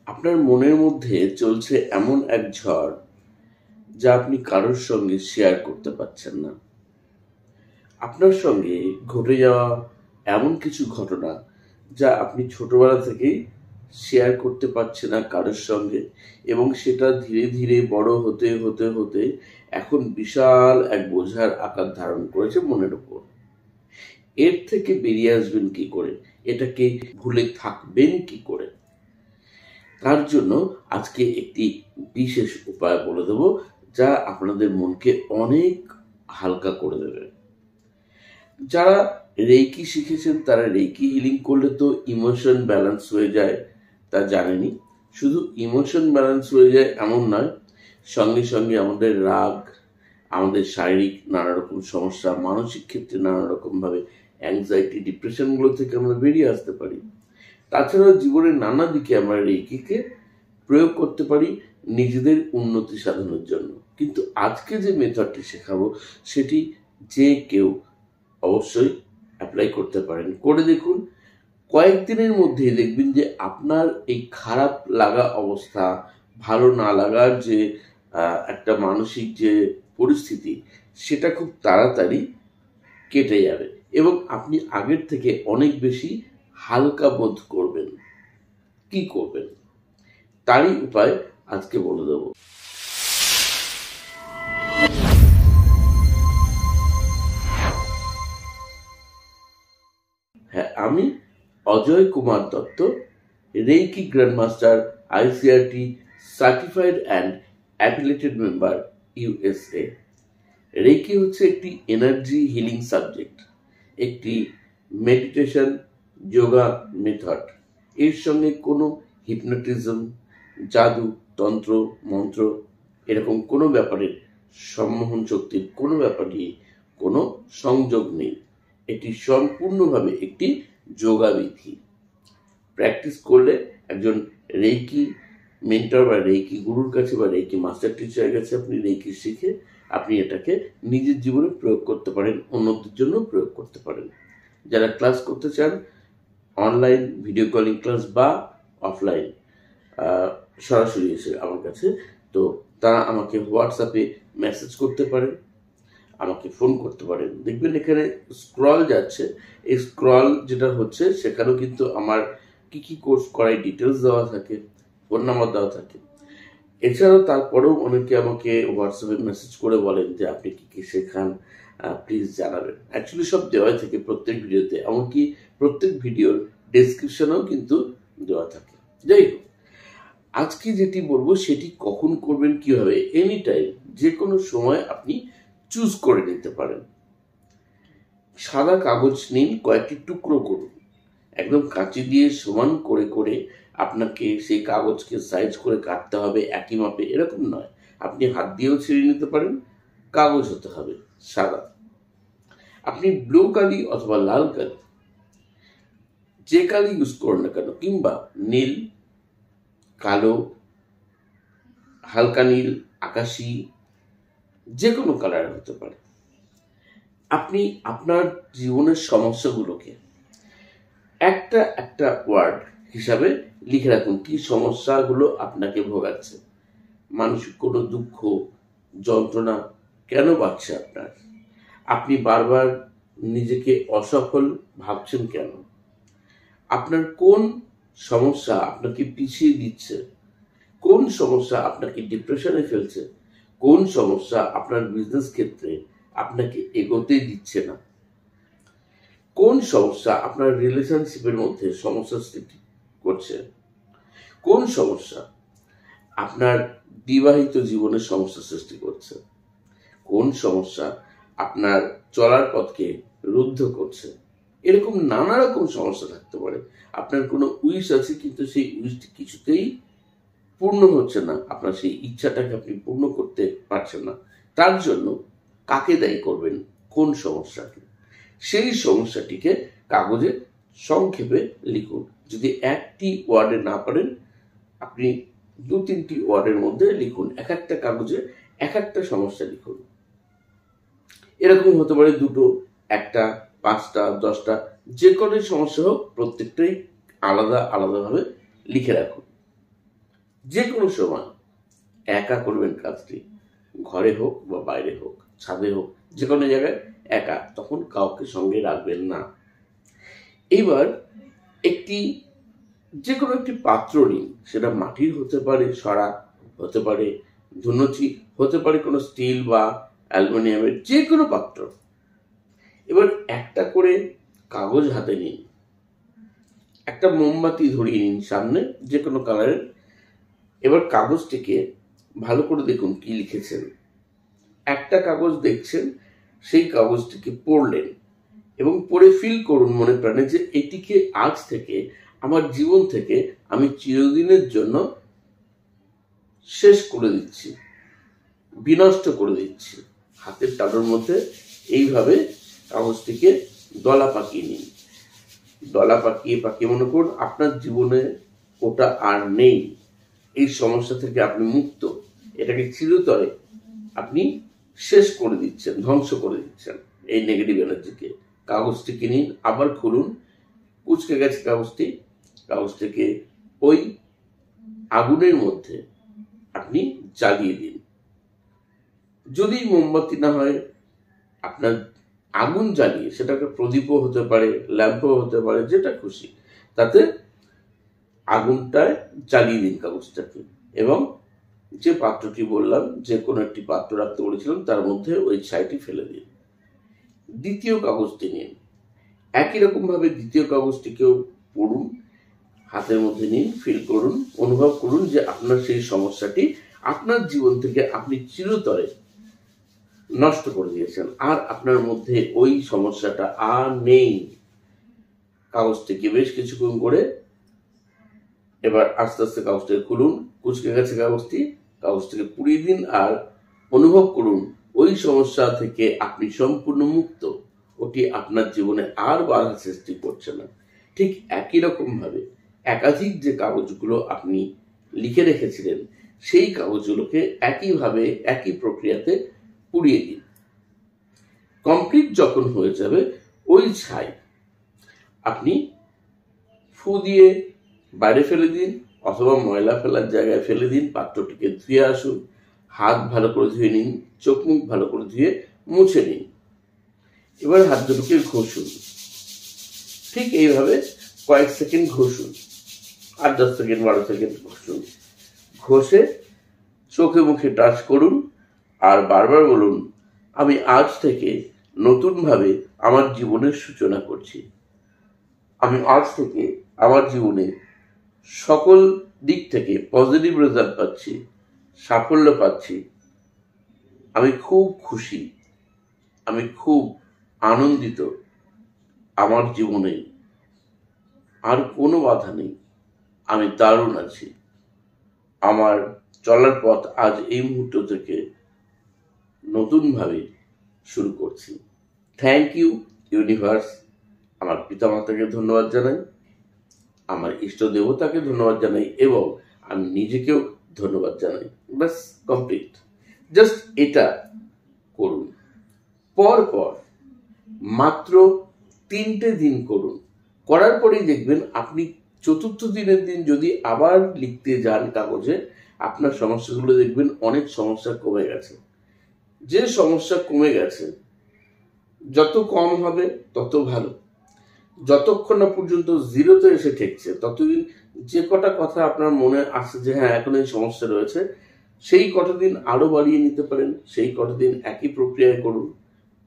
আপনার মনের মধ্যে চলছে এমন এক ঝড় যা আপনি কারোর সঙ্গে শেয়ার করতে পারছেন না। আপনার সঙ্গে ঘটে যাওয়া এমন কিছু ঘটনা যা আপনি ছোটবেলা থেকেই শেয়ার করতে পারছেন না কারোর সঙ্গে, এবং সেটা ধীরে ধীরে বড় হতে হতে হতে এখন বিশাল এক বোঝার আকার ধারণ করেছে মনের উপর। এর থেকে বেরিয়ে আসবেন কি করে? এটাকে ভুলে থাকবেন কি করে? তার জন্য আজকে একটি বিশেষ উপায় বলে দেব, যা আপনাদের মনকে অনেক হালকা করে দেবে। যারা রেইকি শিখেছেন তারা রেইকি হিলিং করলে তো ইমোশন ব্যালেন্স হয়ে যায়, তা জানেনি। শুধু ইমোশন ব্যালেন্স হয়ে যায় এমন নয়, সঙ্গে সঙ্গে আমাদের রাগ, আমাদের শারীরিক নানা রকম সমস্যা, মানসিক ক্ষেত্রে নানা রকমভাবে অ্যাংজাইটি, ডিপ্রেশনগুলো থেকে আমরা বেরিয়ে আসতে পারি। তাছাড়াও জীবনের নানা দিকে আমরা রেইকিকে প্রয়োগ করতে পারি নিজেদের উন্নতি সাধনের জন্য। কিন্তু আজকে যে মেথডটি শেখাবো সেটি যে কেউ অবশ্যই অ্যাপ্লাই করতে পারেন। করে দেখুন, কয়েকদিনের মধ্যেই দেখবেন যে আপনার এই খারাপ লাগা অবস্থা, ভালো না লাগার যে একটা মানসিক যে পরিস্থিতি, সেটা খুব তাড়াতাড়ি কেটে যাবে এবং আপনি আগের থেকে অনেক বেশি হালকা বোধ করবেন। কি করবেন তারই উপায় আজকে বলে দেব। হ্যাঁ, আমি Ajay Kumar Dutta, reiki grandmaster, ICRT certified and affiliated member, USA. Reiki হচ্ছে একটি এনার্জি হিলিং সাবজেক্ট, একটি মেডিটেশন যোগা মেথড। এর সঙ্গে কোনো হিপনোটিজম, জাদু, তন্ত্র, মন্ত্র এরকম কোনো ব্যাপারে, সম্মোহন শক্তির কোনো ব্যাপারে কোনো সংযোগ নেই। এটি সম্পূর্ণভাবে একটি যোগাবিধি। প্র্যাকটিস করলে একজন রেইকি মেন্টর বা রেইকি গুরুর কাছে বা রেইকি মাস্টার টিচারের কাছে আপনি রেইকি শিখে আপনি এটাকে নিজের জীবনে প্রয়োগ করতে পারেন, অন্যদের জন্য প্রয়োগ করতে পারেন। যারা ক্লাস করতে চান, অনলাইন ভিডিও কলিং ক্লাস বা অফলাইন সরাসরি এসে আমার কাছে, তো তারা আমাকে হোয়াটসঅ্যাপে মেসেজ করতে পারেন, আমাকে ফোন করতে পারেন। দেখবেন এখানে স্ক্রল যাচ্ছে, এই স্ক্রল যেটা হচ্ছে সেখানেও কিন্তু আমার কি কি কোর্স করাই ডিটেলস দেওয়া থাকে, ফোন নাম্বার দেওয়া থাকে। এছাড়াও তারপরেও অনেকে আমাকে হোয়াটসঅ্যাপে মেসেজ করে বলেন যে আপনি কি কি শেখান, প্লিজ জানাবেন। অ্যাকচুয়ালি সব দেওয়াই থাকে প্রত্যেক ভিডিওতে, এমনকি প্রত্যেক ভিডিওর ডেসক্রিপশনেও কিন্তু দেওয়া থাকে। যাই হোক, আজকে যেটি বলবো সেটি কখন করবেন, কিভাবে, এনি টাইম, যে কোনো সময় আপনি চুজ করে নিতে পারেন। সাদা কাগজ নিন, কয়েকটি টুকরো করুন, একদম কাঁচি দিয়ে সমান করে করে আপনাকে সেই কাগজকে সাইজ করে কাটতে হবে একই মাপে, এরকম নয়। আপনি হাত দিয়েও ছিঁড়ে নিতে পারেন। কাগজ হতে হবে সাদা। আপনি ব্লু কালি অথবা লাল কালি, যে কালি ইউজ করুন না কেন, কিংবা নীল, কালো, হালকা নীল, আকাশি, যে কোনো কালার হতে পারে। আপনি আপনার জীবনের সমস্যাগুলোকে একটা একটা ওয়ার্ড হিসাবে লিখে রাখুন। কি সমস্যাগুলো আপনাকে ভোগাচ্ছে, মানসিক কোনো দুঃখ, যন্ত্রণা কেন বাড়ছে আপনার, আপনি বারবার নিজেকে অসফল ভাবছেন কেন, আপনার কোন সমস্যা আপনাকে পিছিয়ে দিচ্ছে, কোন সমস্যা আপনাকে ডিপ্রেশনে ফেলছে, কোন সমস্যা আপনার বিজনেস ক্ষেত্রে আপনাকে এগোতে দিচ্ছে না, কোন সমস্যা আপনার রিলেশনশিপের মধ্যে সমস্যা সৃষ্টি করছে, কোন সমস্যা আপনার বিবাহিত জীবনে সমস্যা সৃষ্টি করছে, কোন সমস্যা আপনার চলার পথকে রুদ্ধ করছে। এরকম নানা রকম সমস্যা থাকতে পারে। আপনার কোনো উইশ আছে কিন্তু সেই উইশটি কিছুতেই পূর্ণ হচ্ছে না, আপনার সেই ইচ্ছাটাকে আপনি পূর্ণ করতে পারছেন না। তার জন্য কাকে দায়ী করবেন, কোন সমস্যাকে, সেই সমস্যাটিকে কাগজে সংক্ষেপে লিখুন। যদি একটি ওয়ার্ডে না পারেন, আপনি 2-3টি ওয়ার্ডের মধ্যে লিখুন। এক একটা কাগজে এক একটা সমস্যা লিখুন। এরকম হতে পারে 2টো, 1টা, 5টা, 10টা, যে কোনো সমস্যা হোক প্রত্যেকটাই আলাদা আলাদাভাবে লিখে রাখুন। যে কোনো সময় একা করবেন কাজটি, ঘরে হোক বা বাইরে হোক, ছাদে হোক, যে কোনো জায়গায় একা, তখন কাউকে সঙ্গে রাখবেন না। এবার যে কোনো একটি পাত্র নিন, সেটা মাটির হতে পারে, সরা হতে পারে, ধুনুচি হতে পারে, কোনো স্টিল বা অ্যালুমিনিয়ামের যে কোনো পাত্র। এবার একটা করে কাগজ হাতে নিন, একটা মোমবাতি ধরিয়ে নিন সামনে, যে কোনো কালারের। এবার কাগজটিকে ভালো করে দেখুন কি লিখেছেন। একটা কাগজ দেখছেন, সেই কাগজটিকে পড়লেন এবং পড়ে ফিল করুন মনে প্রাণে যে এটিকে আজ থেকে আমার জীবন থেকে আমি চিরদিনের জন্য শেষ করে দিচ্ছি, বিনষ্ট করে দিচ্ছি। হাতের তালুর মধ্যে এইভাবে কাগজটিকে দলা পাকিয়ে নিন। দলা পাকিয়ে পাকিয়ে মনে করুন আপনার জীবনে ওটা আর নেই, এই সমস্যা থেকে আপনি মুক্ত, এটাকে চিরতরে আপনি শেষ করে দিচ্ছেন, ধ্বংস করে দিচ্ছেন এই নেগেটিভ এনার্জিকে। কাগজটিকে নিন, আবার খুলুন, কুচকে গেছে কাগজটিকে ওই আগুনের মধ্যে আপনি জ্বালিয়ে দিন। যদি মোমবাতি না হয়, আপনার আগুন জ্বালিয়ে, সেটাকে প্রদীপও হতে পারে, ল্যাম্পও হতে পারে, যেটা খুশি, তাতে আগুনটায় জ্বালিয়ে দিন কাগজটাকে। এবং যে পাত্রটি বললাম, যে কোনো একটি পাত্র রাখতে বলেছিলাম, তার মধ্যে ওই ছাইটি ফেলে দিন। দ্বিতীয় কাগজটি নিন, একই রকম ভাবে দ্বিতীয় কাগজটিকেও পড়ুন, হাতের মধ্যে নিন, ফিল করুন, অনুভব করুন যে আপনার সেই সমস্যাটি আপনার জীবন থেকে আপনি চিরতরে নষ্ট করে দিয়েছেন, আর আপনার মধ্যে ওই সমস্যাটা আর নেই। কাগজটিকে বেশ কিছুক্ষণ করে এবার আস্তে আস্তে কাগজটিকে খুলুন, কুচকে গেছে কাগজটিকে পুড়িয়ে দিন, আর অনুভব করুন ওই সমস্যা থেকে আপনি সম্পূর্ণ মুক্ত, ওটি আপনার জীবনে আর বাধা সৃষ্টি করছে না। ঠিক একই রকম ভাবে একাধিক যে কাগজগুলো আপনি লিখে রেখেছিলেন, সেই কাগজগুলোকে একইভাবে একই প্রক্রিয়াতে পুড়িয়ে দিন। কমপ্লিট যখন হয়ে যাবে, ওই ছাই আপনি ফু দিয়ে বাইরে ফেলে দিন, অথবা ময়লা ফেলার জায়গায় ফেলে দিন। পাত্রটিকে ধুয়ে আসুন, হাত ভালো করে ধুয়ে নিন, চোখ মুখ ভালো করে ধুয়ে মুছে নিন। এবার হাত দুটোকে ঘষুন, ঠিক এইভাবে কয়েক সেকেন্ড ঘষুন, 8-10 সেকেন্ড 12 সেকেন্ড ঘষুন। ঘষে চোখে মুখে টাচ করুন, আর বারবার বলুন, আমি আজ থেকে নতুনভাবে আমার জীবনের সূচনা করছি। আমি আজ থেকে আমার জীবনে সকল দিক থেকে পজিটিভ রেজাল্ট পাচ্ছি, সাফল্য পাচ্ছি। আমি খুব খুশি, আমি খুব আনন্দিত, আমার জীবনে আর কোনো বাধা নেই, আমি দারুণ আছি। আমার চলার পথ আজ এই মুহূর্ত থেকে নতুনভাবে শুরু করছি। Thank you universe. আমার পিতামাতাকে ধন্যবাদ জানাই, আমার ইষ্ট দেবতাকে ধন্যবাদ জানাই, এবং আমি নিজেকেও ধন্যবাদ জানাই। ব্যাস, কমপ্লিট। জাস্ট এটা করুন, পর মাত্র 3টে দিন করুন। করার পরেই দেখবেন আপনি চতুর্থ দিনের দিন যদি আবার লিখতে যান কাগজে, আপনার সমস্যাগুলো দেখবেন অনেক সমস্যা কমে গেছে। যে সমস্যা কমে গেছে, যত কম হবে তত ভালো। যতক্ষণ না পর্যন্ত জিরোতে এসে ঠেকছে, ততদিন যে কটা কথা আপনার মনে আসছে যে হ্যাঁ এখন এই সমস্যা রয়েছে, সেই কটা দিন আরো বাড়িয়ে নিতে পারেন। সেই কটা দিন একই প্রক্রিয়ায় করুন।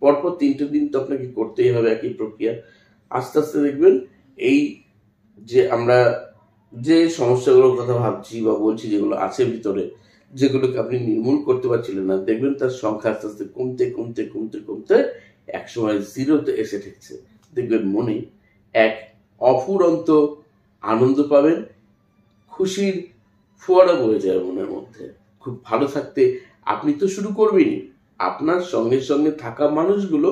পরপর 3টে দিন তো আপনাকে করতেই হবে একই প্রক্রিয়া। আস্তে আস্তে দেখবেন এই যে আমরা যে সমস্যাগুলোর কথা ভাবছি বা বলছি, যেগুলো আছে ভিতরে, যেগুলোকে আপনি নির্মূল করতে পারছিলেন না, দেখবেন তার সংখ্যা আস্তে আস্তে কমতে কমতে কমতে কমতে একসময় জিরোতে এসে ঠেকছে। দেখবেন মনে এক অফুরন্ত আনন্দ পাবেন, খুশির ফোয়ারা বয়ে যায় মনের মধ্যে। খুব ভালো থাকতে আপনি তো শুরু করবেনই, আপনার সঙ্গে সঙ্গে থাকা মানুষগুলো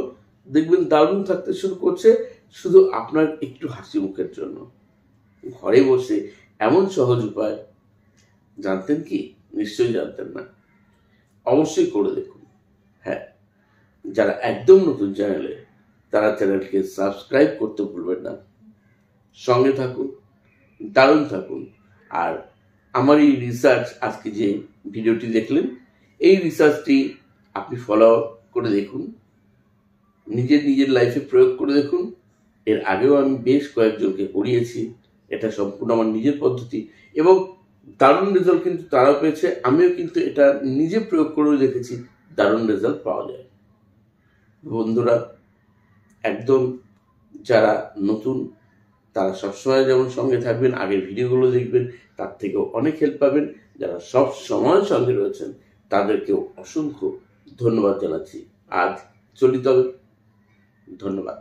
দেখবেন দারুণ থাকতে শুরু করছে, শুধু আপনার একটু হাসি মুখের জন্য। ঘরে বসে এমন সহজ উপায় জানতেন কি? নিশ্চয়ই জানতেন না। অবশ্যই করে দেখুন। হ্যাঁ, যারা একদম নতুন চ্যানেলে, তারা চ্যানেলকে সাবস্ক্রাইব করতে ভুলবেন না। সঙ্গে থাকুন, দারুণ থাকুন, আর আমার এই রিসার্চ, আজকে যে ভিডিওটি দেখলেন, এই রিসার্চটি আপনি ফলো করে দেখুন, নিজের লাইফে প্রয়োগ করে দেখুন। এর আগেও আমি বেশ কয়েকজনকে করিয়েছি, এটা সম্পূর্ণ আমার নিজের পদ্ধতি এবং দারুণ রেজাল্ট কিন্তু তারাও পেয়েছে, আমিও কিন্তু এটা নিজে প্রয়োগ করেও দেখেছি, দারুণ রেজাল্ট পাওয়া যায়। বন্ধুরা, একদম যারা নতুন তারা সবসময় যেমন সঙ্গে থাকবেন, আগের ভিডিওগুলো দেখবেন, তার থেকেও অনেক হেল্প পাবেন। যারা সব সময় সঙ্গে রয়েছেন তাদেরকেও অসংখ্য ধন্যবাদ জানাচ্ছি। আজ চলি তবে, ধন্যবাদ।